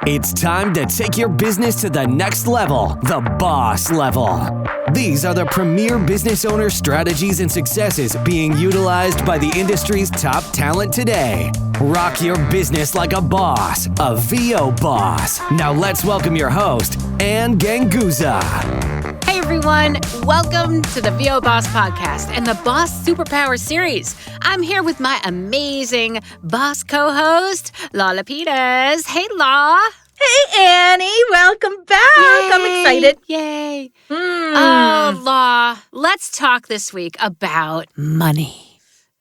It's time to take your business to the next level, the boss level. These are the premier business owner strategies and successes being utilized by the industry's top talent today. Rock your business like a boss, a VO boss. Now let's welcome your host, Ann Ganguza. Hey everyone, welcome to the VO Boss Podcast and the Boss Superpower Series. I'm here with my amazing boss co-host, La Lapidus. Hey, La. Hey, Annie. Welcome back. Yay. I'm excited. Yay. Oh, La, let's talk this week about money.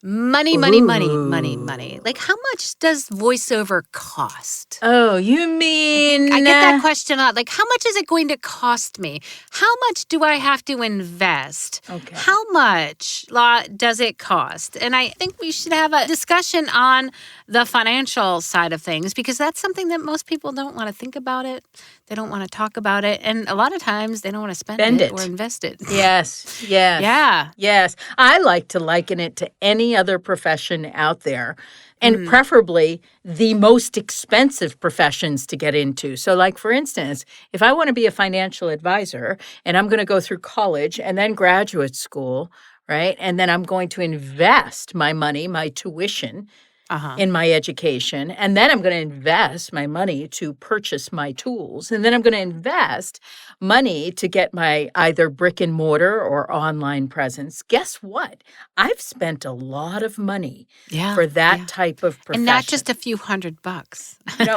Money. Like, how much does voiceover cost? Oh, you mean... I get that question a lot. Like, how much is it going to cost me? How much do I have to invest? Okay. How much does it cost? And I think we should have a discussion on the financial side of things because that's something that most people don't want to think about it. They don't want to talk about it. And a lot of times they don't want to spend it or invest it. Yes. Yeah. Yes. I like to liken it to any other profession out there, and preferably the most expensive professions to get into. So like, for instance, if I want to be a financial advisor and I'm going to go through college and then graduate school, right? And then I'm going to invest my money, my tuition, in my education. And then I'm going to invest my money to purchase my tools. And then I'm going to invest money to get my either brick and mortar or online presence. Guess what? I've spent a lot of money for that type of profession. And not just a few $100. No,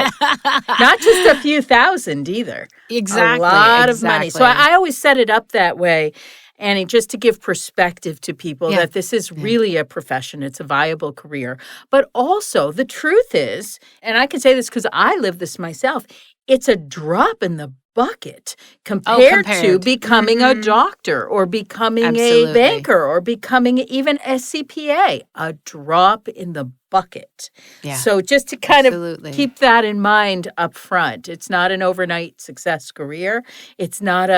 not just a few thousand either. Exactly. A lot of money. So I always set it up that way. Annie, just to give perspective to people that this is really a profession, it's a viable career. But also, the truth is, and I can say this because I live this myself, it's a drop in the bucket compared to becoming a doctor or becoming a banker or becoming even a CPA. A drop in the bucket. Yeah. So just to kind of keep that in mind up front, it's not an overnight success career. It's not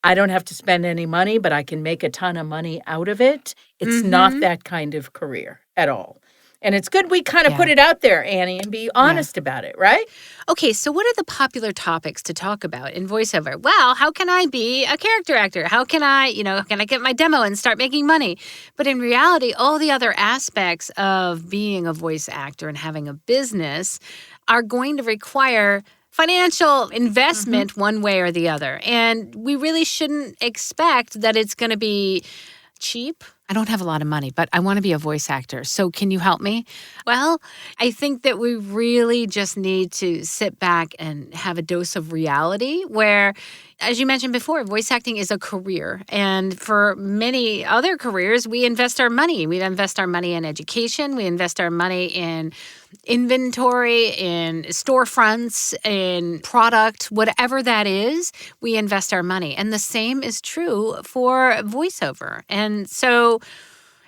I don't have to spend any money, but I can make a ton of money out of it. It's not that kind of career at all. And it's good we kind of put it out there, Annie, and be honest about it, right? Okay, so what are the popular topics to talk about in voiceover? Well, how can I be a character actor? How can I, can I get my demo and start making money? But in reality, all the other aspects of being a voice actor and having a business are going to require financial investment one way or the other. And we really shouldn't expect that it's going to be cheap. I don't have a lot of money, but I want to be a voice actor. So can you help me? Well, I think that we really just need to sit back and have a dose of reality where, as you mentioned before, voice acting is a career. And for many other careers, we invest our money. We invest our money in education. We invest our money in inventory, in storefronts, in product, whatever that is, we invest our money. And the same is true for voiceover. And so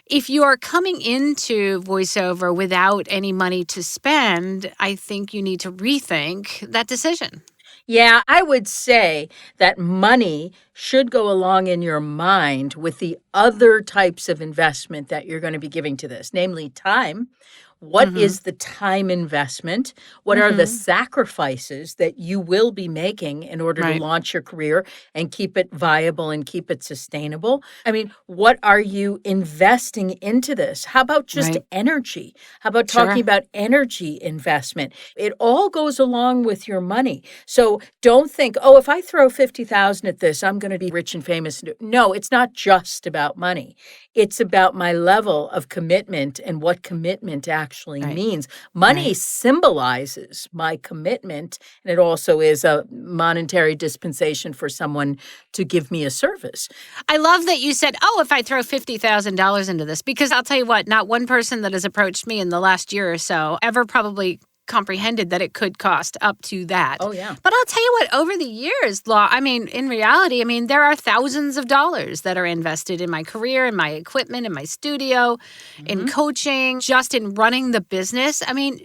if you are coming into voiceover without any money to spend, I think you need to rethink that decision. Yeah, I would say that money should go along in your mind with the other types of investment that you're going to be giving to this, namely time. What is the time investment? What are the sacrifices that you will be making in order to launch your career and keep it viable and keep it sustainable? I mean, what are you investing into this? How about just energy? How about talking about energy investment? It all goes along with your money. So don't think, oh, if I throw $50,000 at this, I'm going to be rich and famous. No, it's not just about money. It's about my level of commitment and what commitment actually means. Money symbolizes my commitment, and it also is a monetary dispensation for someone to give me a service. I love that you said, oh, if I throw $50,000 into this, because I'll tell you what, not one person that has approached me in the last year or so ever probably comprehended that it could cost up to that. Oh, yeah. But I'll tell you what, over the years, in reality, there are thousands of dollars that are invested in my career, in my equipment, in my studio, in coaching, just in running the business.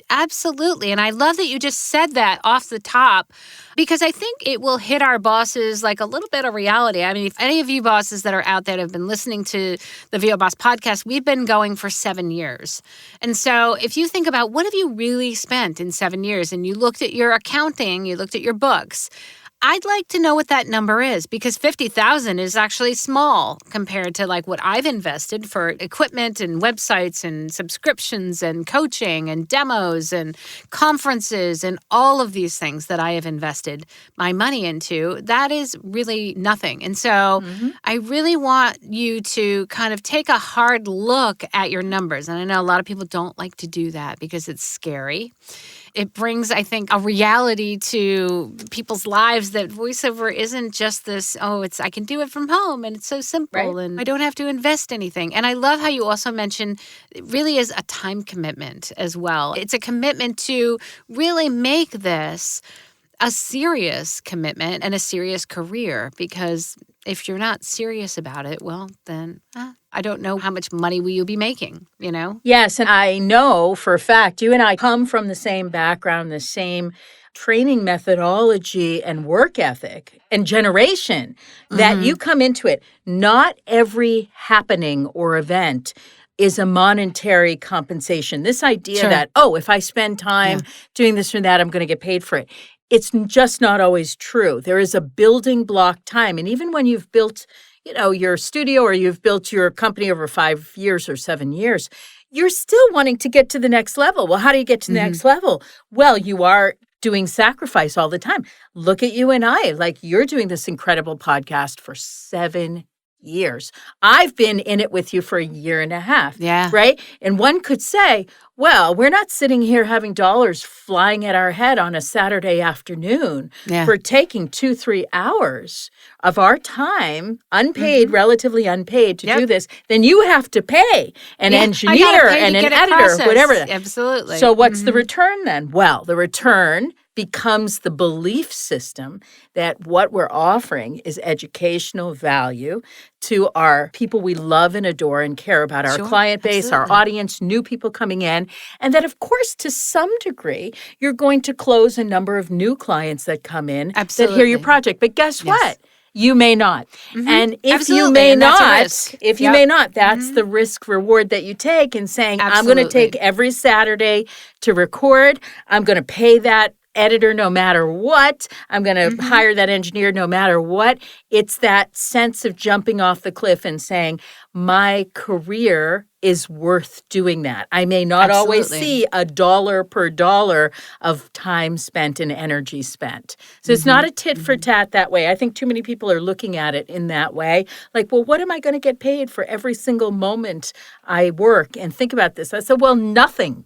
Absolutely. And I love that you just said that off the top because I think it will hit our bosses like a little bit of reality. If any of you bosses that are out there have been listening to the VO Boss podcast, we've been going for 7 years. And so if you think about what have you really spent spent in 7 years and you looked at your accounting, you looked at your books, I'd like to know what that number is because 50,000 is actually small compared to like what I've invested for equipment and websites and subscriptions and coaching and demos and conferences and all of these things that I have invested my money into. That is really nothing. And so I really want you to kind of take a hard look at your numbers. And I know a lot of people don't like to do that because it's scary. It brings, I think, a reality to people's lives that voiceover isn't just this, I can do it from home and it's so simple and I don't have to invest anything. And I love how you also mentioned it really is a time commitment as well. It's a commitment to really make this a serious commitment and a serious career because if you're not serious about it, well, then I don't know how much money will you be making, you know? Yes, and I know for a fact you and I come from the same background, the same training methodology and work ethic and generation that you come into it. Not every happening or event is a monetary compensation. This idea that, if I spend time doing this or that, I'm going to get paid for it. It's just not always true. There is a building block time. And even when you've built, your studio or you've built your company over 5 years or 7 years, you're still wanting to get to the next level. Well, how do you get to the next level? Well, you are doing sacrifice all the time. Look at you and I. Like you're doing this incredible podcast for 7 years. I've been in it with you for 1.5 years. Yeah. Right? And one could say, well, we're not sitting here having dollars flying at our head on a Saturday afternoon. We're taking 2-3 hours of our time, unpaid, relatively unpaid, to do this. Then you have to pay an engineer and an editor, whatever. Absolutely. So what's the return then? Well, the return becomes the belief system that what we're offering is educational value to our people we love and adore and care about, our client base, our audience, new people coming in. And that, of course, to some degree, you're going to close a number of new clients that come in that hear your project. But guess what? You may not. And if you may not, that's the risk reward that you take in saying, I'm going to take every Saturday to record. I'm going to pay that editor no matter what. I'm going to hire that engineer no matter what. It's that sense of jumping off the cliff and saying, my career is worth doing that. I may not always see $1 per dollar of time spent and energy spent. So it's not a tit for tat that way. I think too many people are looking at it in that way. Like, well, what am I going to get paid for every single moment I work? And think about this. I said, well, nothing.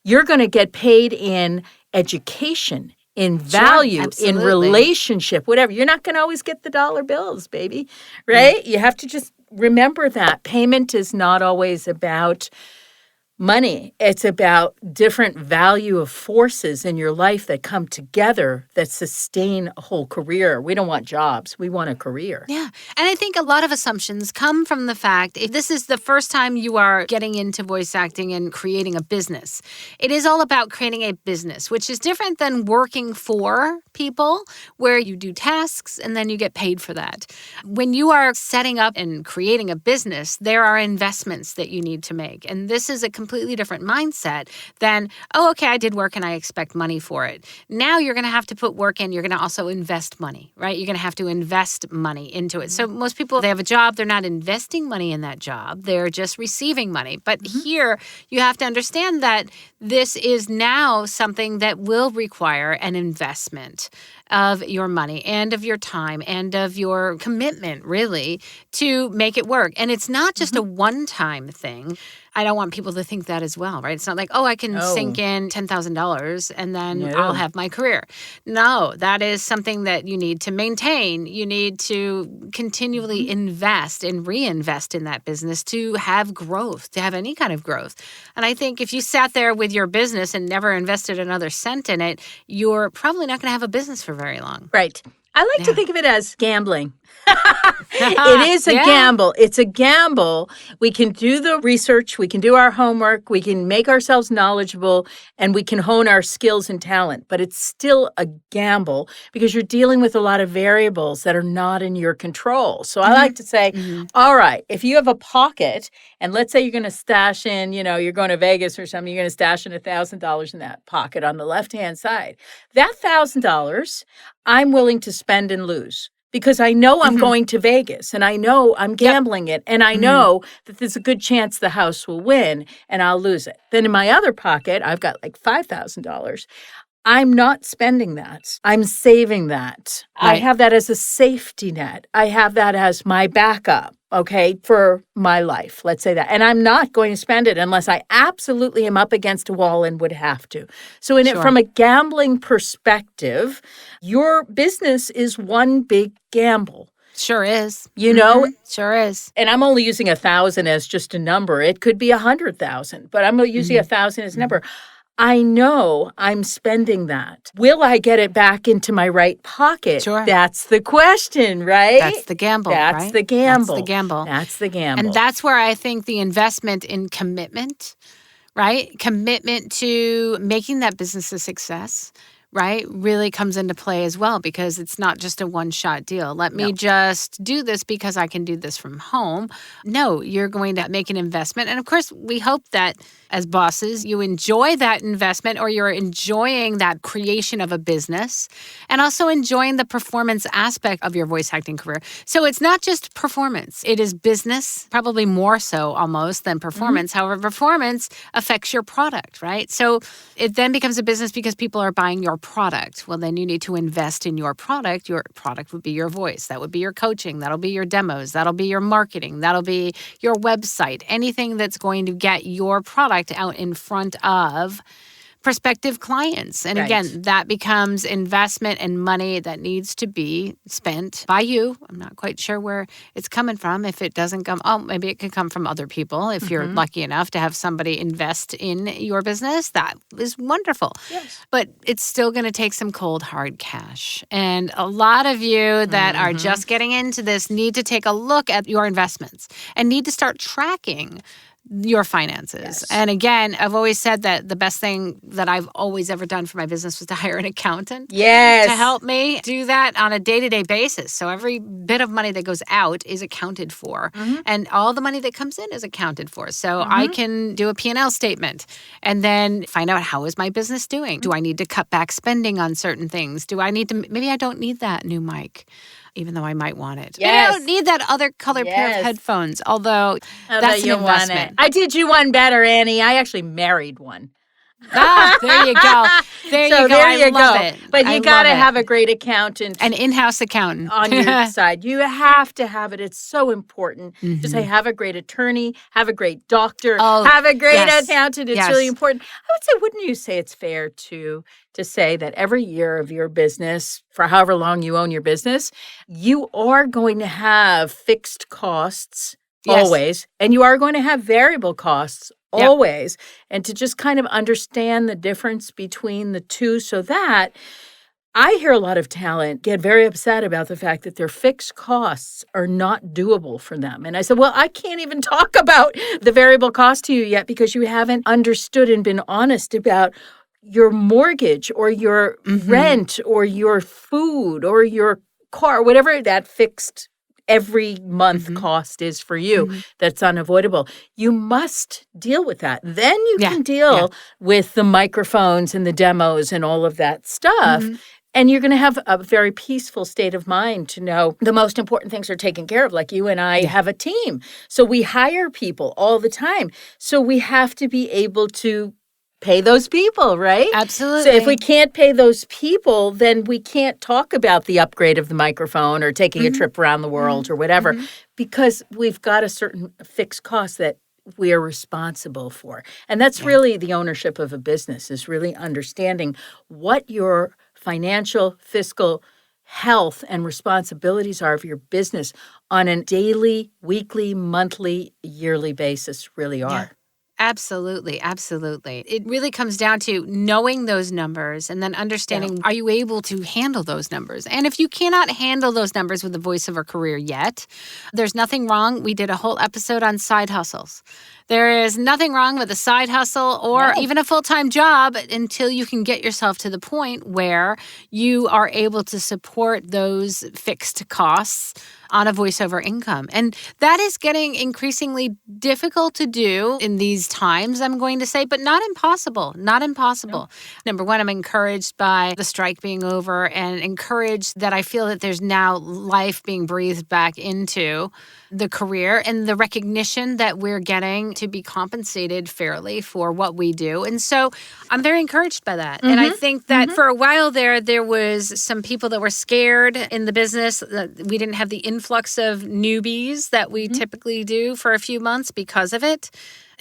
You're going to get paid in education, in value, in relationship, whatever. You're not going to always get the dollar bills, baby, right? You have to just remember that payment is not always about money. It's about different value of forces in your life that come together that sustain a whole career. We don't want jobs. We want a career. Yeah. And I think a lot of assumptions come from the fact if this is the first time you are getting into voice acting and creating a business, it is all about creating a business, which is different than working for people where you do tasks and then you get paid for that. When you are setting up and creating a business, there are investments that you need to make. And this is a completely different mindset than, I did work and I expect money for it. Now you're going to have to put work in. You're going to also invest money, right? You're going to have to invest money into it. So most people, they have a job. They're not investing money in that job. They're just receiving money. But here you have to understand that this is now something that will require an investment of your money and of your time and of your commitment, really, to make it work. And it's not just a one-time thing. I don't want people to think that as well, right? It's not like, I can sink in $10,000 and then I'll have my career. No, that is something that you need to maintain. You need to continually invest and reinvest in that business to have growth, to have any kind of growth. And I think if you sat there with your business and never invested another cent in it, you're probably not going to have a business for very long. Right. I like to think of it as gambling. It is a Yeah. gamble. It's a gamble. We can do the research, we can do our homework, we can make ourselves knowledgeable, and we can hone our skills and talent. But it's still a gamble because you're dealing with a lot of variables that are not in your control. So I like to say, all right, if you have a pocket, and let's say you're going to stash in, you're going to Vegas or something, you're going to stash in $1,000 in that pocket on the left-hand side. That $1,000, I'm willing to spend and lose. Because I know I'm going to Vegas and I know I'm gambling it and I know that there's a good chance the house will win and I'll lose it. Then in my other pocket, I've got like $5,000. I'm not spending that. I'm saving that. I Right. have that as a safety net. I have that as my backup, okay, for my life. Let's say that. And I'm not going to spend it unless I absolutely am up against a wall and would have to. So Sure. from a gambling perspective, your business is one big gamble. Sure is. You know? Sure is. And I'm only using 1,000 as just a number. It could be 100,000, but I'm using 1,000 as a number. I know I'm spending that. Will I get it back into my right pocket? Sure. That's the question, right? That's the gamble, That's right? the gamble. That's the gamble. That's the gamble. And that's where I think the investment in commitment, right? Commitment to making that business a success, right? Really comes into play as well because it's not just a one-shot deal. Let me just do this because I can do this from home. No, you're going to make an investment. And of course, we hope that as bosses, you enjoy that investment or you're enjoying that creation of a business and also enjoying the performance aspect of your voice acting career. So it's not just performance. It is business, probably more so almost than performance. However, performance affects your product, right? So it then becomes a business because people are buying your product. Well, then you need to invest in your product. Your product would be your voice. That would be your coaching. That'll be your demos. That'll be your marketing. That'll be your website. Anything that's going to get your product out in front of prospective clients. And again, that becomes investment and money that needs to be spent by you. I'm not quite sure where it's coming from. If it doesn't come, maybe it could come from other people. If you're lucky enough to have somebody invest in your business, that is wonderful. Yes. But it's still going to take some cold, hard cash. And a lot of you that are just getting into this need to take a look at your investments and need to start tracking your finances. Yes. And again, I've always said that the best thing that I've always ever done for my business was to hire an accountant Yes. to help me do that on a day-to-day basis. So every bit of money that goes out is accounted for and all the money that comes in is accounted for. So I can do a P&L statement and then find out how is my business doing? Do I need to cut back spending on certain things? Do I need to, maybe I don't need that new mic, even though I might want it. Maybe I don't need that other color pair of headphones, although that's an investment. I did you one better, Annie. I actually married one. There you go. There you go. I love it. But you got to love it. have a great accountant. An in-house accountant on your side. You have to have it. It's so important to say have a great attorney, have a great doctor, have a great accountant. It's really important. I would say, wouldn't you say it's fair to say that every year of your business, for however long you own your business, you are going to have fixed costs always, and you are going to have variable costs always, and to just kind of understand the difference between the two so that I hear a lot of talent get very upset about the fact that their fixed costs are not doable for them. And I said, well, I can't even talk about the variable cost to you yet because you haven't understood and been honest about your mortgage or your rent or your food or your car, whatever that fixed every month cost is for you that's unavoidable. You must deal with that. Then you can deal with the microphones and the demos and all of that stuff. And you're going to have a very peaceful state of mind to know the most important things are taken care of. Like you and I have a team. So we hire people all the time. So we have to be able to pay those people, right? Absolutely. So if we can't pay those people, then we can't talk about the upgrade of the microphone or taking a trip around the world or whatever, because we've got a certain fixed cost that we are responsible for. And that's really the ownership of a business, is really understanding what your financial, fiscal health and responsibilities are of your business on a daily, weekly, monthly, yearly basis really are. Absolutely. Absolutely. It really comes down to knowing those numbers and then understanding, are you able to handle those numbers? And if you cannot handle those numbers with a voiceover career yet, there's nothing wrong. We did a whole episode on side hustles. There is nothing wrong with a side hustle or even a full-time job until you can get yourself to the point where you are able to support those fixed costs on a voiceover income. And that is getting increasingly difficult to do in these times, I'm going to say, but not impossible. Not impossible. No. Number one, I'm encouraged by the strike being over and encouraged that I feel that there's now life being breathed back into the career and the recognition that we're getting to be compensated fairly for what we do. And so I'm very encouraged by that. And I think that for a while there was some people that were scared in the business. We didn't have the influx of newbies that we typically do for a few months because of it.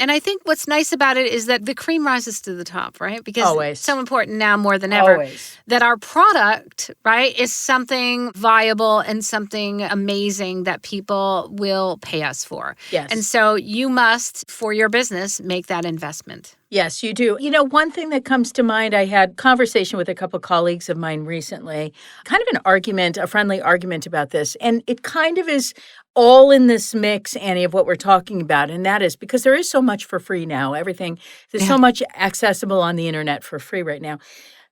And I think what's nice about it is that the cream rises to the top, right? Because it's so important now more than ever that our product, right, is something viable and something amazing that people will pay us for. Yes. And so you must, for your business, make that investment. Yes, you do. You know, one thing that comes to mind, I had conversation with a couple colleagues of mine recently, kind of an argument, a friendly argument about this. And it kind of is all in this mix, Annie, of what we're talking about. And that is because there is so much for free now. There's so much accessible on the internet for free right now.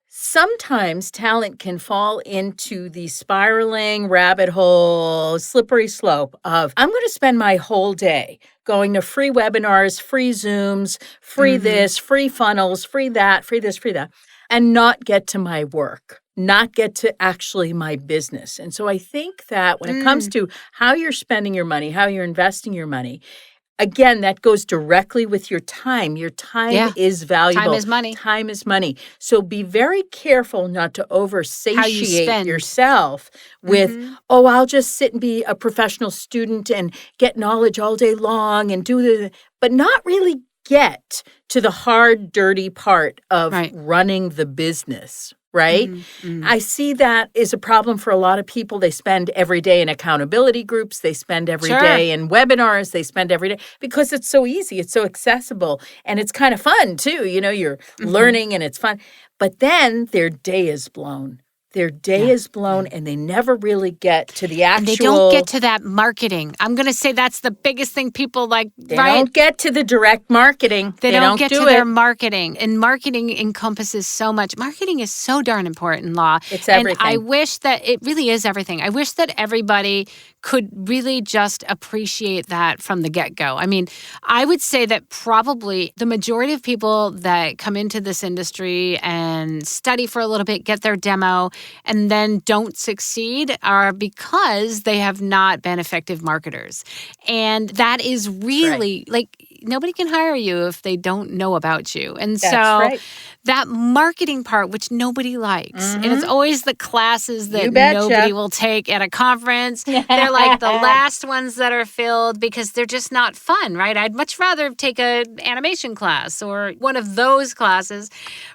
Sometimes talent can fall into the spiraling rabbit hole, slippery slope of, I'm going to spend my whole day going to free webinars, free Zooms, free this, free funnels, free that, free this, free that, and not get to my work, not get to actually my business. And so I think that when it comes to how you're spending your money, how you're investing your money, again, that goes directly with your time. Your time is valuable. Time is money. Time is money. So be very careful not to oversatiate yourself with, I'll just sit and be a professional student and get knowledge all day long and but not really get to the hard, dirty part of running the business. Right? I see that is a problem for a lot of people. They spend every day in accountability groups. They spend every day in webinars. They spend every day because it's so easy. It's so accessible. And it's kind of fun, too. You know, you're learning and it's fun. But then their day is blown. Their day is blown and they never really get to the actual... And they don't get to that marketing. I'm going to say that's the biggest thing people like, They don't get to the direct marketing. They don't get to their marketing. And marketing encompasses so much. Marketing is so darn important, Law. It's everything. And I wish that it really is everything. I wish that everybody could really just appreciate that from the get-go. I mean, I would say that probably the majority of people that come into this industry and study for a little bit, get their demo, and then don't succeed are because they have not been effective marketers. And that is really, nobody can hire you if they don't know about you. And that marketing part, which nobody likes, and it's always the classes that nobody will take at a conference. They're like the last ones that are filled because they're just not fun, right? I'd much rather take an animation class or one of those classes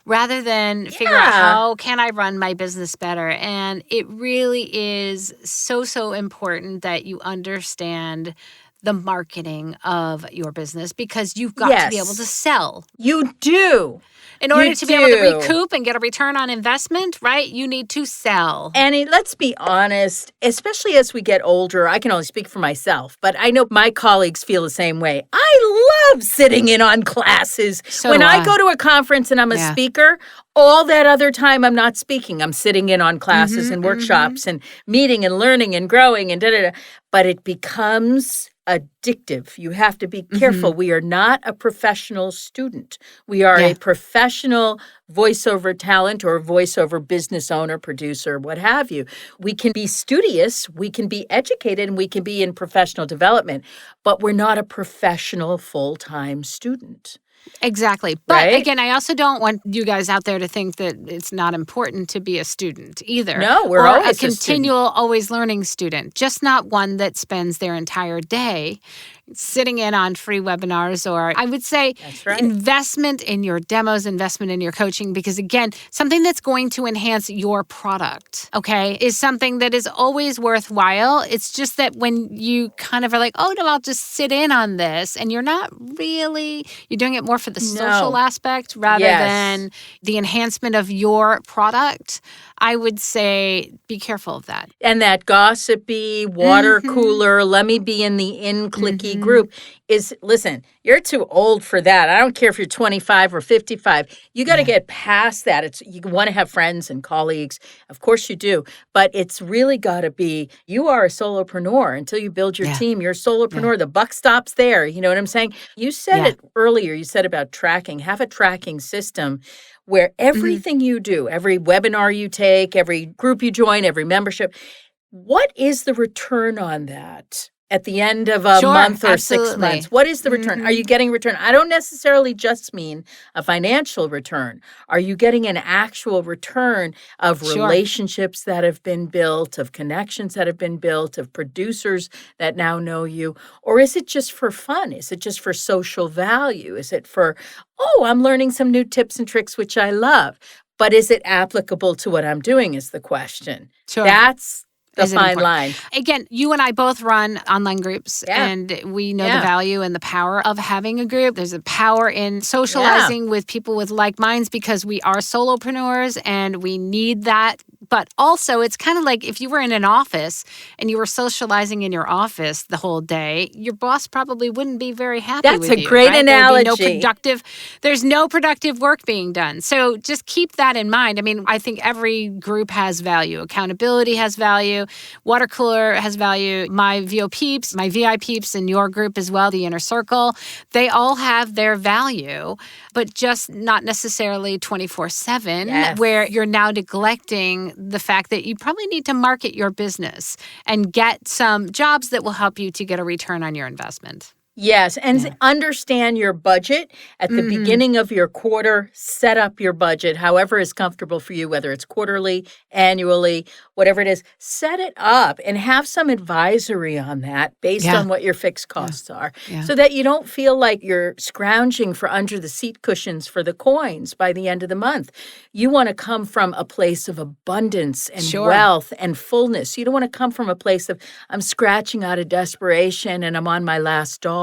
rather than figure out how can I run my business better. And it really is so important that you understand the marketing of your business because you've got to be able to sell. You do. In order to be able to recoup and get a return on investment, right, you need to sell. Annie, let's be honest, especially as we get older, I can only speak for myself, but I know my colleagues feel the same way. I love sitting in on classes. When I go to a conference and I'm a speaker, all that other time I'm not speaking. I'm sitting in on classes and workshops and meeting and learning and growing and da-da-da. But it becomes addictive. You have to be careful. We are not a professional student. We are a professional voiceover talent or voiceover business owner, producer, what have you. We can be studious, we can be educated, and we can be in professional development, but we're not a professional full-time student. Exactly. But again, I also don't want you guys out there to think that it's not important to be a student either. No, we're always a continual, always learning student, just not one that spends their entire day sitting in on free webinars, or I would say That's right. investment in your demos, investment in your coaching, because again, something that's going to enhance your product, okay, is something that is always worthwhile. It's just that when you kind of are like, oh, no, I'll just sit in on this, and you're not really, you're doing it more for the social aspect rather than the enhancement of your product, I would say be careful of that. And that gossipy water cooler, let me be in the in-clicky group is, listen, you're too old for that. I don't care if you're 25 or 55. You got to get past that. You want to have friends and colleagues. Of course you do. But it's really got to be, you are a solopreneur until you build your team. You're a solopreneur. The buck stops there. You know what I'm saying? You said it earlier. You said about tracking. Have a tracking system where everything you do, every webinar you take, every group you join, every membership, what is the return on that at the end of a month or 6 months? What is the return? Are you getting return? I don't necessarily just mean a financial return. Are you getting an actual return of relationships that have been built, of connections that have been built, of producers that now know you? Or is it just for fun? Is it just for social value? Is it for, oh, I'm learning some new tips and tricks, which I love. But is it applicable to what I'm doing is the question. That's the fine line. Again, you and I both run online groups, and we know the value and the power of having a group. There's a power in socializing with people with like minds because we are solopreneurs and we need that. But also, it's kind of like if you were in an office and you were socializing in your office the whole day, your boss probably wouldn't be very happy with you. That's a great analogy. There's no productive work being done. So just keep that in mind. I mean, I think every group has value. Accountability has value. Water cooler has value. My VO peeps, my VI peeps, and your group as well, the inner circle, they all have their value, but just not necessarily 24/7, where you're now neglecting the fact that you probably need to market your business and get some jobs that will help you to get a return on your investment. Yes, and understand your budget at the beginning of your quarter. Set up your budget, however is comfortable for you, whether it's quarterly, annually, whatever it is. Set it up and have some advisory on that based on what your fixed costs are, so that you don't feel like you're scrounging for under the seat cushions for the coins by the end of the month. You want to come from a place of abundance and wealth and fullness. You don't want to come from a place of, I'm scratching out of desperation and I'm on my last dollar.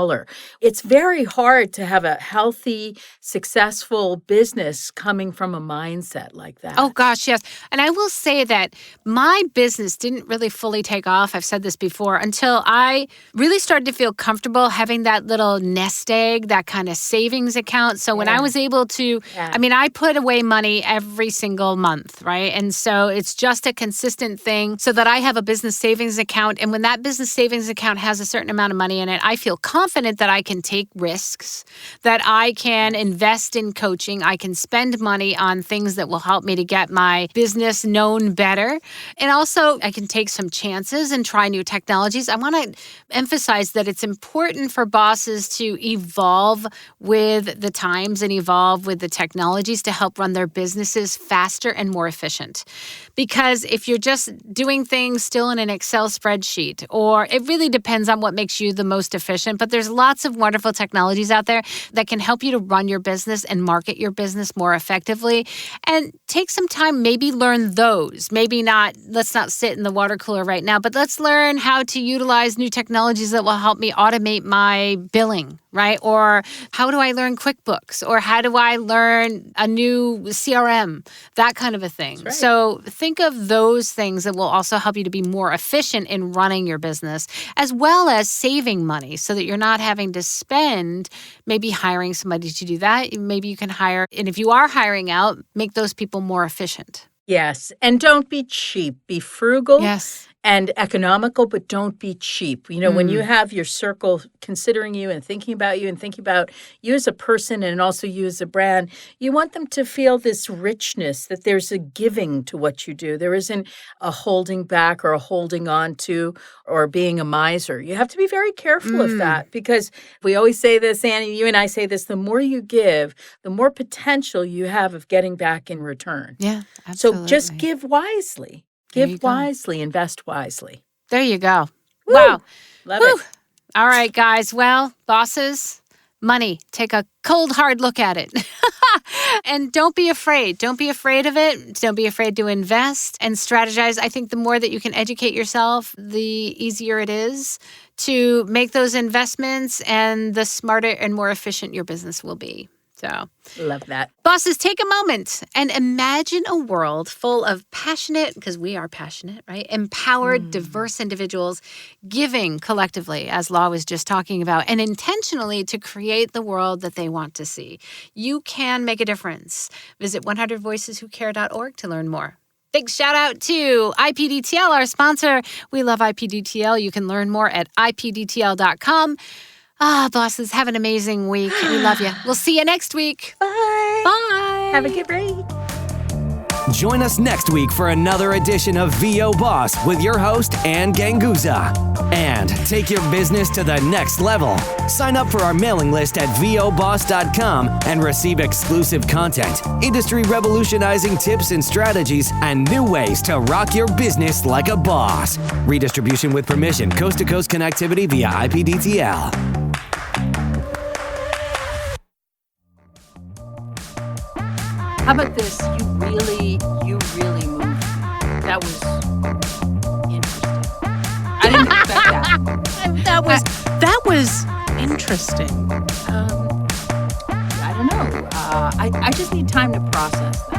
It's very hard to have a healthy, successful business coming from a mindset like that. Oh, gosh, yes. And I will say that my business didn't really fully take off, I've said this before, until I really started to feel comfortable having that little nest egg, that kind of savings account. So when I was able to, I mean, I put away money every single month, right? And so it's just a consistent thing so that I have a business savings account. And when that business savings account has a certain amount of money in it, I feel confident that I can take risks, that I can invest in coaching, I can spend money on things that will help me to get my business known better. And also, I can take some chances and try new technologies. I want to emphasize that it's important for bosses to evolve with the times and evolve with the technologies to help run their businesses faster and more efficient. Because if you're just doing things still in an Excel spreadsheet, or it really depends on what makes you the most efficient, but there's lots of wonderful technologies out there that can help you to run your business and market your business more effectively. And take some time, maybe learn those. Maybe not, let's not sit in the water cooler right now, but let's learn how to utilize new technologies that will help me automate my billing, right? Or how do I learn QuickBooks? Or how do I learn a new CRM? That kind of a thing. Right. So think of those things that will also help you to be more efficient in running your business, as well as saving money so that you're not having to spend, maybe hiring somebody to do that. Maybe you can hire, and if you are hiring out, make those people more efficient. Yes. And don't be cheap. Be frugal. Yes. And economical, but don't be cheap. You know, when you have your circle considering you and thinking about you and thinking about you as a person and also you as a brand, you want them to feel this richness, that there's a giving to what you do. There isn't a holding back or a holding on to or being a miser. You have to be very careful of that, because we always say this, Annie, you and I say this, the more you give, the more potential you have of getting back in return. Yeah, absolutely. So just give wisely. Give wisely, invest wisely. There you go. Woo! Wow. Love it. All right, guys. Well, bosses, money. Take a cold, hard look at it. And don't be afraid. Don't be afraid of it. Don't be afraid to invest and strategize. I think the more that you can educate yourself, the easier it is to make those investments and the smarter and more efficient your business will be. So, Love that. bosses, take a moment and imagine a world full of passionate, because we are passionate, right? Empowered, diverse individuals giving collectively, as Law was just talking about, and intentionally to create the world that they want to see. You can make a difference. Visit 100voiceswhocare.org to learn more. Big shout out to IPDTL, our sponsor. We love IPDTL. You can learn more at ipdtl.com. Bosses, have an amazing week. We love you. We'll see you next week. Bye. Bye. Have a good break. Join us next week for another edition of VO Boss with your host, Ann Ganguza. And take your business to the next level. Sign up for our mailing list at voboss.com and receive exclusive content, industry revolutionizing tips and strategies, and new ways to rock your business like a boss. Redistribution with permission, coast-to-coast connectivity via IPDTL. How about this? You really moved me. That was interesting. I didn't expect that. That was interesting. I don't know. I just need time to process that.